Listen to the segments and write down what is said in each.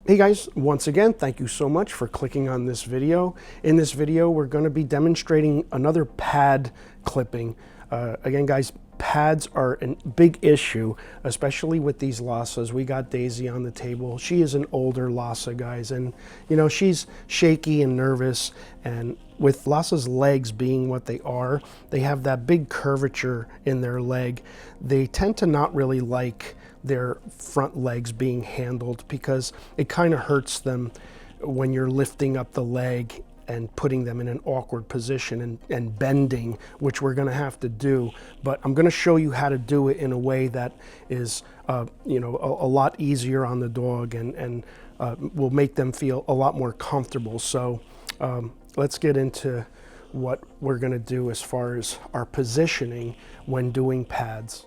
Hey guys, once again, thank you so much for clicking on this video. In this video, we're going to be demonstrating another pad clipping. Again, guys, pads are a big issue, especially with these Lhasas. We got Daisy on the table. She is an older Lhasa, guys, and you know, she's shaky and nervous, and with Lhasa's legs being what they are, they have that big curvature in their leg. They tend to not really like their front legs being handled because it kind of hurts them when you're lifting up the leg and putting them in an awkward position and bending, which we're going to have to do. But I'm going to show you how to do it in a way that is you know, a lot easier on the dog and will make them feel a lot more comfortable. So let's get into what we're going to do as far as our positioning when doing pads.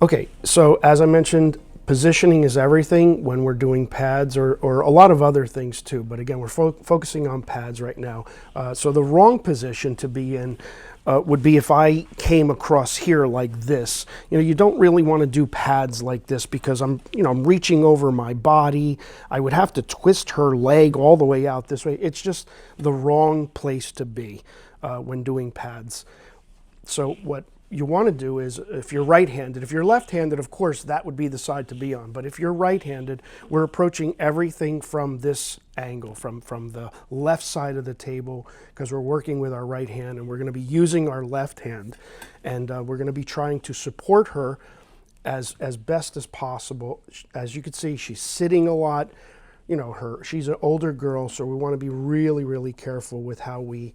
Okay, so as I mentioned, positioning is everything when we're doing pads or a lot of other things too. But again, we're focusing on pads right now. So the wrong position to be in would be if I came across here like this. You know, you don't really want to do pads like this because I'm reaching over my body. I would have to twist her leg all the way out this way. It's just the wrong place to be when doing pads. So what you want to do is, if you're right-handed, if you're left-handed, of course, that would be the side to be on. But if you're right-handed, we're approaching everything from this angle, from the left side of the table, because we're working with our right hand, and we're going to be using our left hand. And we're going to be trying to support her as best as possible. As you can see, she's sitting a lot. You know, she's an older girl, so we want to be really, really careful with how we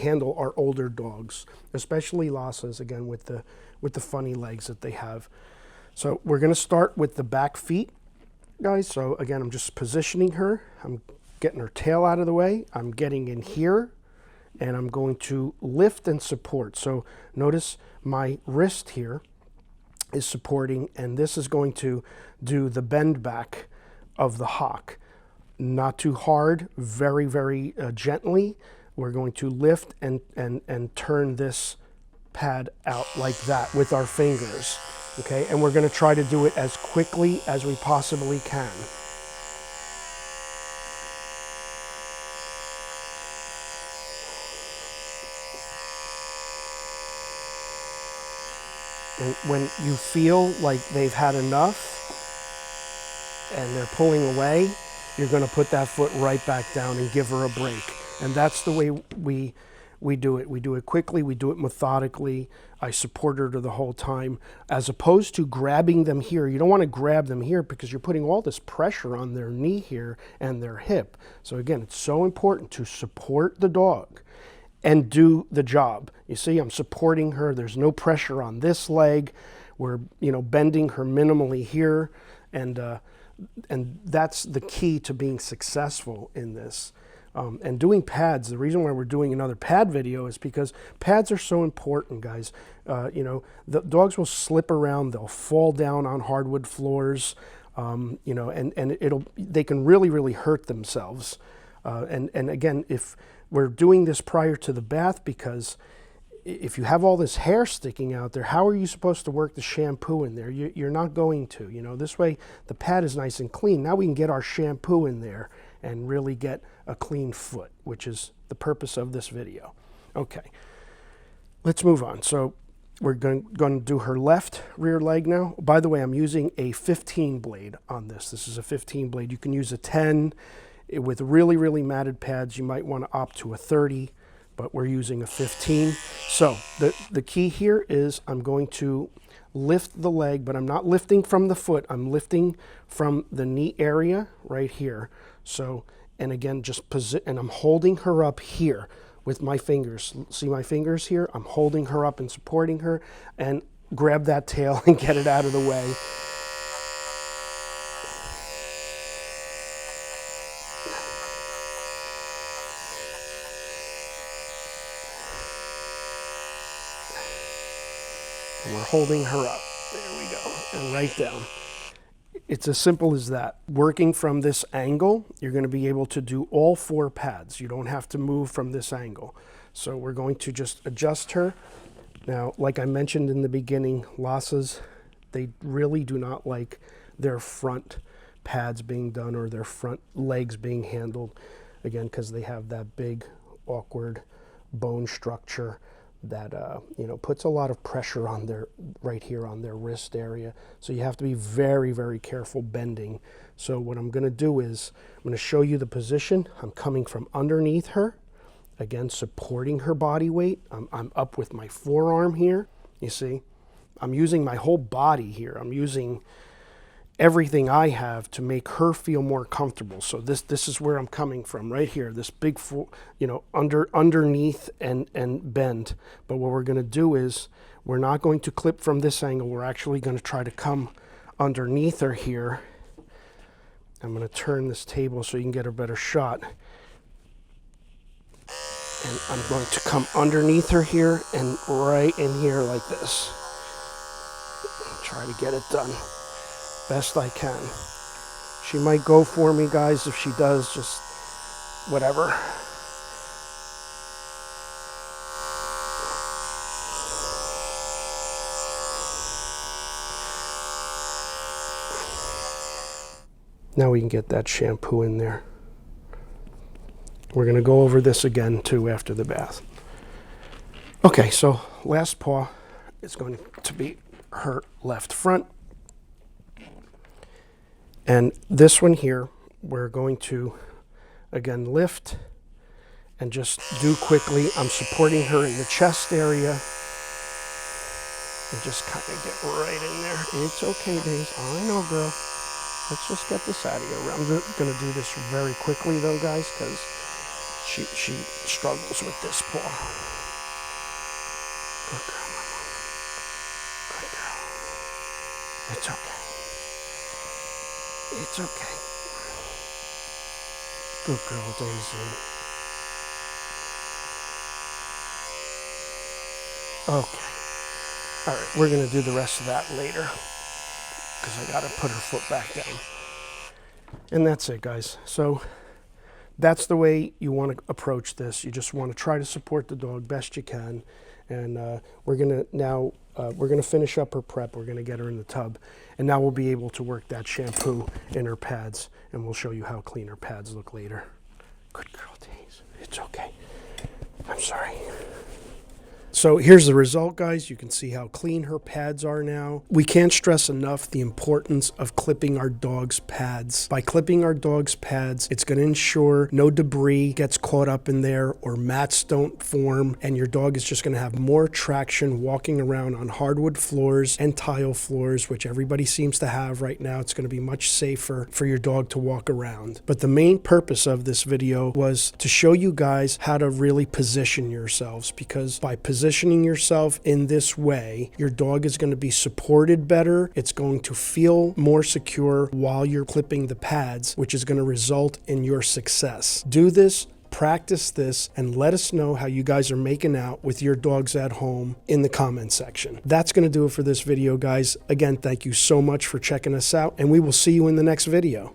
handle our older dogs, especially Lhasas, again, with the funny legs that they have. So we're going to start with the back feet, guys. So again, I'm just positioning her. I'm getting her tail out of the way. I'm getting in here, and I'm going to lift and support. So notice my wrist here is supporting, and this is going to do the bend back of the hock. Not too hard, very, very gently. We're going to lift and turn this pad out like that with our fingers, okay? And we're going to try to do it as quickly as we possibly can. And when you feel like they've had enough and they're pulling away, you're going to put that foot right back down and give her a break. And that's the way we do it. We do it quickly, we do it methodically. I support her the whole time, as opposed to grabbing them here. You don't want to grab them here because you're putting all this pressure on their knee here and their hip. So again, it's so important to support the dog and do the job. You see, I'm supporting her. There's no pressure on this leg. We're, you know, bending her minimally here, and that's the key to being successful in this. And doing pads, the reason why we're doing another pad video is because pads are so important, guys. You know, the dogs will slip around, they'll fall down on hardwood floors, you know, and they can really, really hurt themselves. And again, if we're doing this prior to the bath, because if you have all this hair sticking out there, how are you supposed to work the shampoo in there? You're not going to, you know. This way the pad is nice and clean. Now we can get our shampoo in there and really get a clean foot, which is the purpose of this video. Okay, let's move on. So we're going to do her left rear leg now. By the way, I'm using a 15 blade on this. This is a 15 blade. You can use a 10. With really, really matted pads, you might want to opt to a 30, but we're using a 15. So the key here is I'm going to lift the leg, but I'm not lifting from the foot. I'm lifting from the knee area right here. So, and again, and I'm holding her up here with my fingers. See my fingers here? I'm holding her up and supporting her, and grab that tail and get it out of the way. And we're holding her up. There we go. And right down. It's as simple as that. Working from this angle, you're going to be able to do all 4 pads. You don't have to move from this angle. So we're going to just adjust her. Now, like I mentioned in the beginning, Lhasas, they really do not like their front pads being done or their front legs being handled. Again, because they have that big, awkward bone structure that you know, puts a lot of pressure on their, right here on their wrist area. So you have to be very, very careful bending. So what I'm going to do is I'm going to show you the position. I'm coming from underneath her, again supporting her body weight. I'm up with my forearm here. You see, I'm using my whole body here. I'm using everything I have to make her feel more comfortable. So this is where I'm coming from, right here, this big, you know, underneath and bend. But what we're going to do is we're not going to clip from this angle. We're actually going to try to come underneath her here. I'm going to turn this table so you can get a better shot. And I'm going to come underneath her here and right in here like this. Try to get it done best I can. She might go for me, guys. If she does, just whatever. Now we can get that shampoo in there. We're going to go over this again too after the bath. Okay, so last paw is going to be her left front. And this one here, we're going to, again, lift and just do quickly. I'm supporting her in the chest area. And just kind of get right in there. It's okay, Daisy. Oh, I know, girl. Let's just get this out of here. I'm going to do this very quickly, though, guys, because she struggles with this paw. Good girl, Mama. Good girl. It's okay. It's okay. Good girl, Daisy. Okay. All right, we're going to do the rest of that later because I got to put her foot back down. And that's it, guys. So that's the way you want to approach this. You just want to try to support the dog best you can. And we're going to now, we're going to finish up her prep. We're going to get her in the tub. And now we'll be able to work that shampoo in her pads. And we'll show you how clean her pads look later. Good girl, Daisy. It's okay. I'm sorry. So here's the result, guys. You can see how clean her pads are now. We can't stress enough the importance of clipping our dog's pads. By clipping our dog's pads, it's going to ensure no debris gets caught up in there or mats don't form, and your dog is just going to have more traction walking around on hardwood floors and tile floors, which everybody seems to have right now. It's going to be much safer for your dog to walk around. But the main purpose of this video was to show you guys how to really position yourselves, because by positioning yourself in this way, your dog is going to be supported better. It's going to feel more secure while you're clipping the pads, which is going to result in your success. Do this, practice this, and let us know how you guys are making out with your dogs at home in the comment section. That's going to do it for this video, guys. Again, thank you so much for checking us out, and we will see you in the next video.